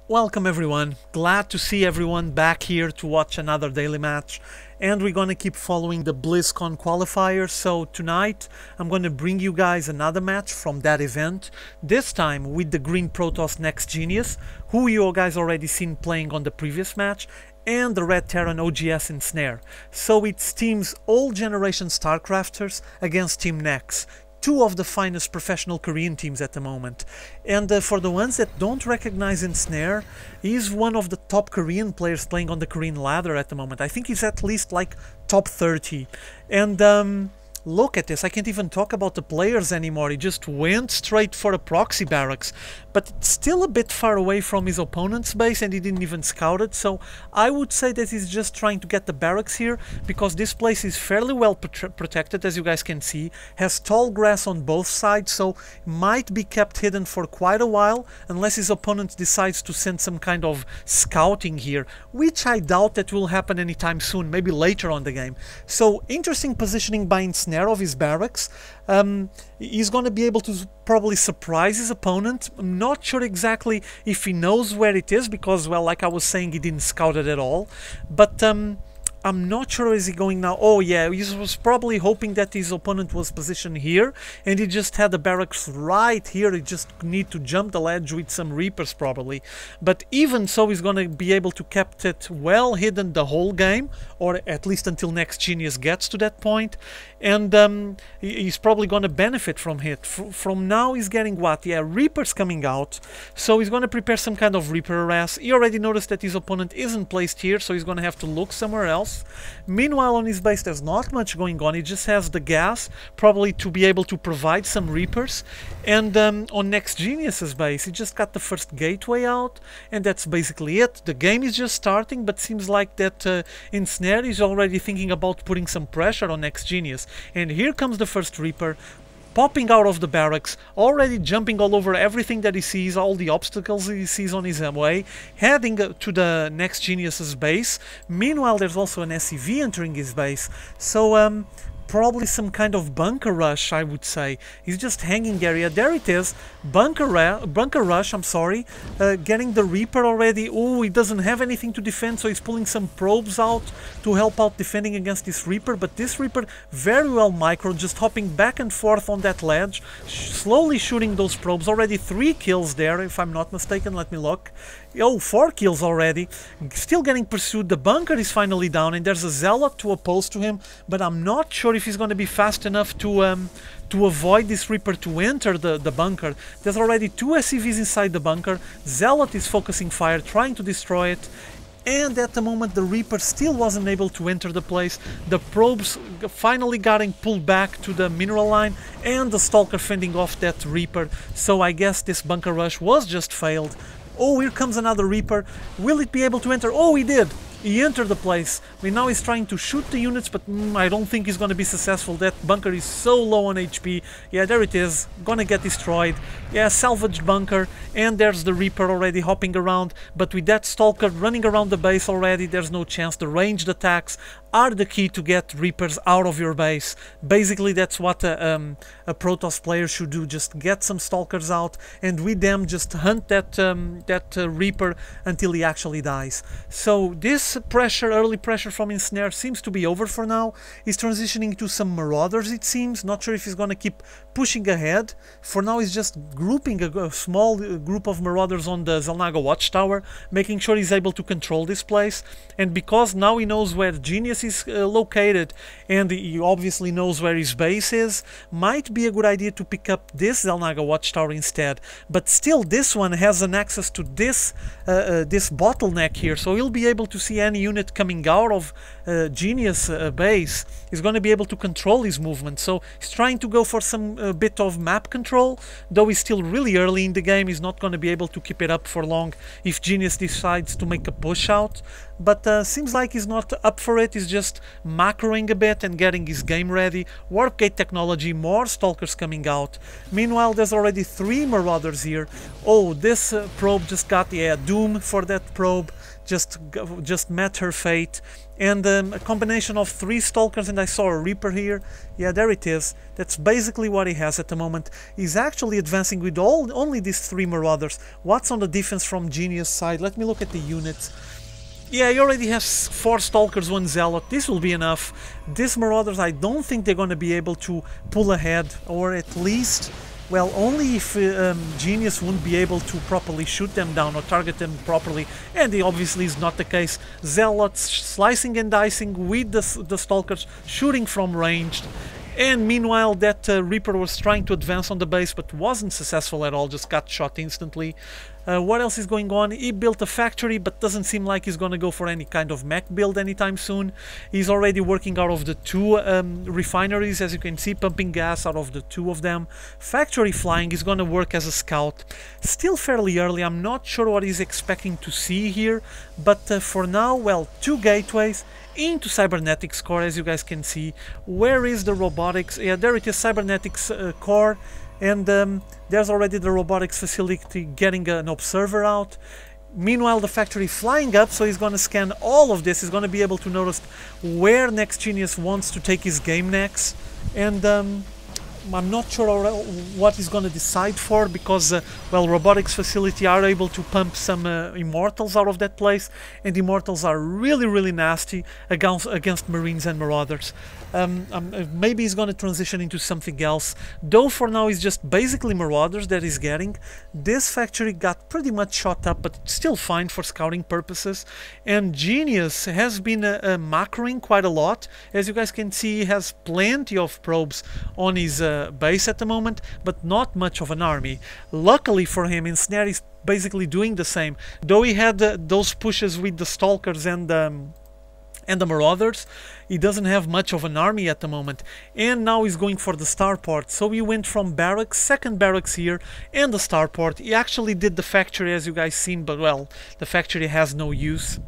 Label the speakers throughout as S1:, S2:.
S1: Welcome everyone, glad to see everyone back here to watch another daily match, and we're gonna keep following the Blizzcon qualifiers. So tonight I'm gonna bring you guys another match from that event, this time with the green Protoss NEXGenius, who you guys already seen playing on the previous match, and the red Terran oGsEnsnare. So it's teams old generation Starcrafters against Team Nex. Two of the finest professional Korean teams at the moment. And for the ones that don't recognize Ensnare, he's one of the top Korean players playing on the Korean ladder at the moment. I think he's at least like top 30. And look at this, I can't even talk about the players anymore. He just went straight for a proxy barracks, but it's still a bit far away from his opponent's base and he didn't even scout it. So I would say that he's just trying to get the barracks here, because this place is fairly well protected, as you guys can see, has tall grass on both sides, so might be kept hidden for quite a while unless his opponent decides to send some kind of scouting here, which I doubt that will happen anytime soon, maybe later on the game. So interesting positioning by Ensnare of his barracks. He's going to be able to probably surprise his opponent. I'm not sure exactly if he knows where it is, because, well, like I was saying, he didn't scout it at all. But I'm not sure, is he going now? Oh yeah, he was probably hoping that his opponent was positioned here, and he just had the barracks right here. He just need to jump the ledge with some Reapers probably. But even so, he's gonna be able to keep it well hidden the whole game, or at least until NEXGenius gets to that point. And he's probably gonna benefit from it. From now he's getting what? Yeah, Reapers coming out. So he's gonna prepare some kind of Reaper harass. He already noticed that his opponent isn't placed here, so he's gonna have to look somewhere else. Meanwhile, on his base there's not much going on. He just has the gas probably to be able to provide some Reapers. And on NEXGenius's base he just got the first gateway out, and that's basically it. The game is just starting, but seems like that Ensnare is already thinking about putting some pressure on NEXGenius. And here comes the first Reaper, popping out of the barracks, already jumping all over everything that he sees, all the obstacles he sees on his way, heading to the NEXGenius's base. Meanwhile, there's also an SCV entering his base, so probably some kind of bunker rush, I would say. He's just hanging there. Yeah, there it is. Bunker rush, I'm sorry. Getting the Reaper already. Oh, he doesn't have anything to defend, so he's pulling some probes out to help out defending against this Reaper. But this Reaper very well micro, just hopping back and forth on that ledge, slowly shooting those probes. Already 3 kills there, if I'm not mistaken. Let me look. Oh, 4 kills already. Still getting pursued. The bunker is finally down, and there's a Zealot to oppose to him, but I'm not sure if he's going to be fast enough to avoid this Reaper to enter the bunker. There's already 2 SCVs inside the bunker. Zealot is focusing fire, trying to destroy it. And at the moment the Reaper still wasn't able to enter the place. The probes finally getting pulled back to the mineral line, and the Stalker fending off that Reaper. So I guess this bunker rush was just failed. Oh, here comes another Reaper. Will it be able to enter? Oh, he did! He entered the place. I mean, now he's trying to shoot the units, but I don't think he's going to be successful. That bunker is so low on HP. Yeah, there it is. Gonna get destroyed. Yeah, salvaged bunker. And there's the Reaper already hopping around. But with that Stalker running around the base already, there's no chance. The ranged attacks are the key to get Reapers out of your base. Basically, that's what a Protoss player should do. Just get some Stalkers out, and with them just hunt that Reaper until he actually dies. So this pressure, early pressure from Ensnare seems to be over for now. He's transitioning to some Marauders, it seems. Not sure if he's going to keep pushing ahead. For now he's just grouping a small group of Marauders on the Xel'Naga Watchtower, making sure he's able to control this place. And because now he knows where Genius is located, and he obviously knows where his base is, might be a good idea to pick up this Xel'Naga Watchtower instead. But still, this one has an access to this bottleneck here, so he'll be able to see any unit coming out of Genius base. He's going to be able to control his movement, so he's trying to go for some bit of map control. Though he's still really early in the game, he's not going to be able to keep it up for long if Genius decides to make a push out. But seems like he's not up for it. He's he's just macroing a bit and getting his game ready. Warp gate technology, more Stalkers coming out. Meanwhile, there's already 3 Marauders here. Oh, this probe just got, yeah, Doom for that probe. Just met her fate. And a combination of 3 Stalkers, and I saw a Reaper here. Yeah, there it is. That's basically what he has at the moment. He's actually advancing with only these 3 Marauders. What's on the defense from Genius side? Let me look at the units. Yeah, he already has 4 Stalkers, 1 Zealot. This will be enough. These Marauders, I don't think they're going to be able to pull ahead, or at least... well, only if Genius wouldn't be able to properly shoot them down or target them properly, and it obviously is not the case. Zealots slicing and dicing with the Stalkers, shooting from ranged. And meanwhile, that Reaper was trying to advance on the base, but wasn't successful at all, just got shot instantly. What else is going on? He built a factory, but doesn't seem like he's going to go for any kind of mech build anytime soon. He's already working out of the 2 refineries, as you can see, pumping gas out of the 2 of them. Factory flying is going to work as a scout. Still fairly early, I'm not sure what he's expecting to see here, but for now, well, 2 gateways into cybernetics core, as you guys can see. Where is the robotics? Yeah, there it is, cybernetics core. And there's already the robotics facility getting an observer out. Meanwhile, the factory flying up, so he's going to scan all of this. He's going to be able to notice where NEXGenius wants to take his game next. And I'm not sure what he's going to decide for, because, well, robotics facility are able to pump some immortals out of that place, and immortals are really nasty against Marines and Marauders. Maybe he's going to transition into something else, though for now it's just basically Marauders that he's getting. This factory got pretty much shot up, but still fine for scouting purposes. And Genius has been macroing quite a lot. As you guys can see, he has plenty of probes on his base at the moment, but not much of an army. Luckily for him, Ensnare is basically doing the same, though he had those pushes with the Stalkers and the Marauders. He doesn't have much of an army at the moment, and now he's going for the starport. So he went from barracks, second barracks here, and the starport. He actually did the factory, as you guys seen, but well, the factory has no use.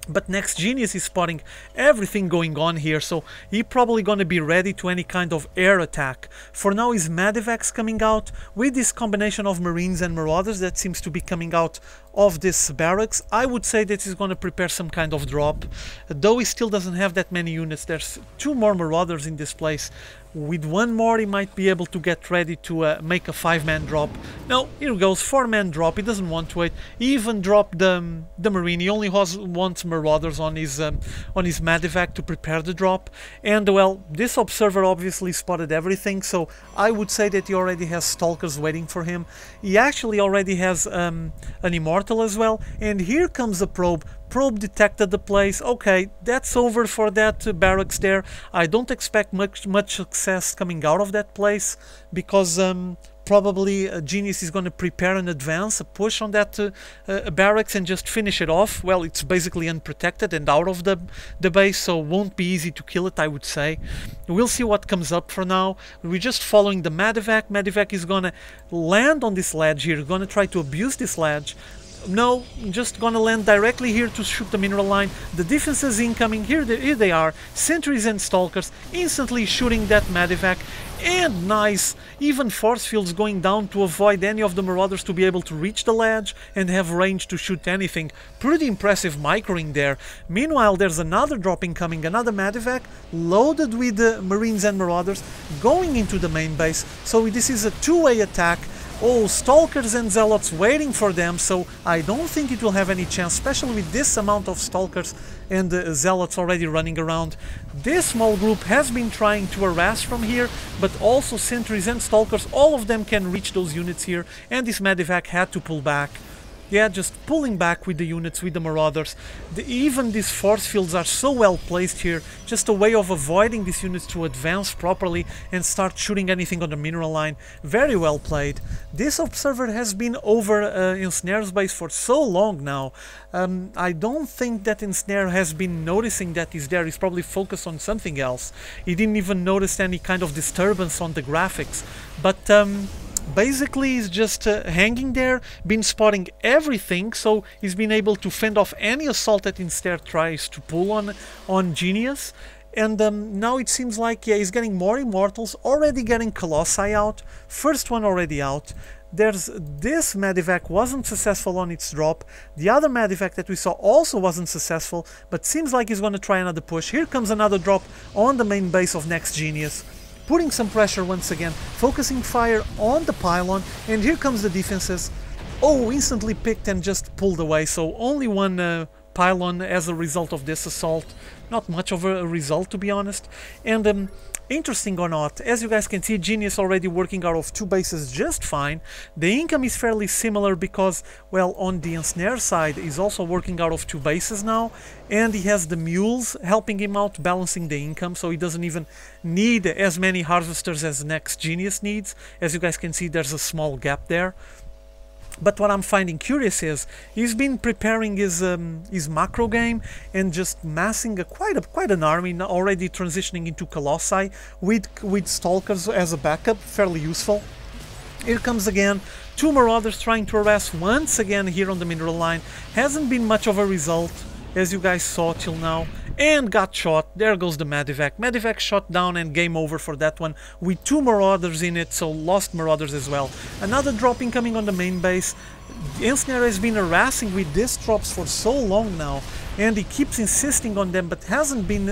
S1: But NEXGenius is spotting everything going on here, so he's probably going to be ready to any kind of air attack. For now, his Medivacs coming out with this combination of Marines and Marauders that seems to be coming out of this barracks. I would say that he's going to prepare some kind of drop, though he still doesn't have that many units. There's 2 more Marauders in this place. With 1 more, he might be able to get ready to make a 5-man drop. No, here goes, 4-man drop. He doesn't want to wait. He even dropped the Marine. He only wants Marauders on his Medivac to prepare the drop. And well, this observer obviously spotted everything, so I would say that he already has Stalkers waiting for him. He actually already has an Immortal as well. And here comes a probe. Probe detected the place. Okay, that's over for that barracks there. I don't expect much success coming out of that place, because probably Genius is going to prepare an advance, a push on that barracks and just finish it off. Well, it's basically unprotected and out of the base, so won't be easy to kill it, I would say. We'll see what comes up for now. We're just following the Medivac. Medivac is going to land on this ledge here, going to try to abuse this ledge. No, just gonna land directly here to shoot the mineral line. The defenses incoming, here they are, sentries and stalkers, instantly shooting that Medivac. And nice, even force fields going down to avoid any of the Marauders to be able to reach the ledge and have range to shoot anything. Pretty impressive microing there. Meanwhile, there's another drop incoming, another Medivac, loaded with Marines and Marauders, going into the main base. So this is a 2-way attack. Oh, Stalkers and Zealots waiting for them, so I don't think it will have any chance, especially with this amount of Stalkers and Zealots already running around. This small group has been trying to harass from here, but also sentries and Stalkers, all of them can reach those units here, and this Medivac had to pull back. Yeah, just pulling back with the units, with the Marauders. Even these force fields are so well placed here, just a way of avoiding these units to advance properly and start shooting anything on the mineral line. Very well played. This observer has been over Ensnare's base for so long now. I don't think that Ensnare has been noticing that he's there. He's probably focused on something else. He didn't even notice any kind of disturbance on the graphics. But basically he's just hanging there, been spotting everything, so he's been able to fend off any assault that NEXGenius tries to pull on Genius. And now it seems like, yeah, he's getting more Immortals, already getting Colossi out, first one already out. There's this Medivac wasn't successful on its drop, the other Medivac that we saw also wasn't successful, but seems like he's going to try another push. Here comes another drop on the main base of NEXGenius, putting some pressure once again, focusing fire on the pylon, and here comes the defenses. Oh, instantly picked and just pulled away, so only one pylon as a result of this assault. Not much of a result, to be honest. And interesting or not, as you guys can see, Genius already working out of 2 bases just fine. The income is fairly similar because, well, on the Ensnare side he's also working out of 2 bases now, and he has the mules helping him out, balancing the income, so he doesn't even need as many harvesters as NEXGenius needs. As you guys can see, there's a small gap there. But what I'm finding curious is he's been preparing his macro game and just massing quite an army, already transitioning into Colossi with Stalkers as a backup, fairly useful. Here comes again 2 Marauders trying to harass once again here on the mineral line. Hasn't been much of a result, as you guys saw till now, and got shot. There goes the Medivac. Medivac shot down and game over for that one, with 2 Marauders in it, so lost Marauders as well. Another drop incoming on the main base. NEXGenius has been harassing with these drops for so long now, and he keeps insisting on them, but hasn't been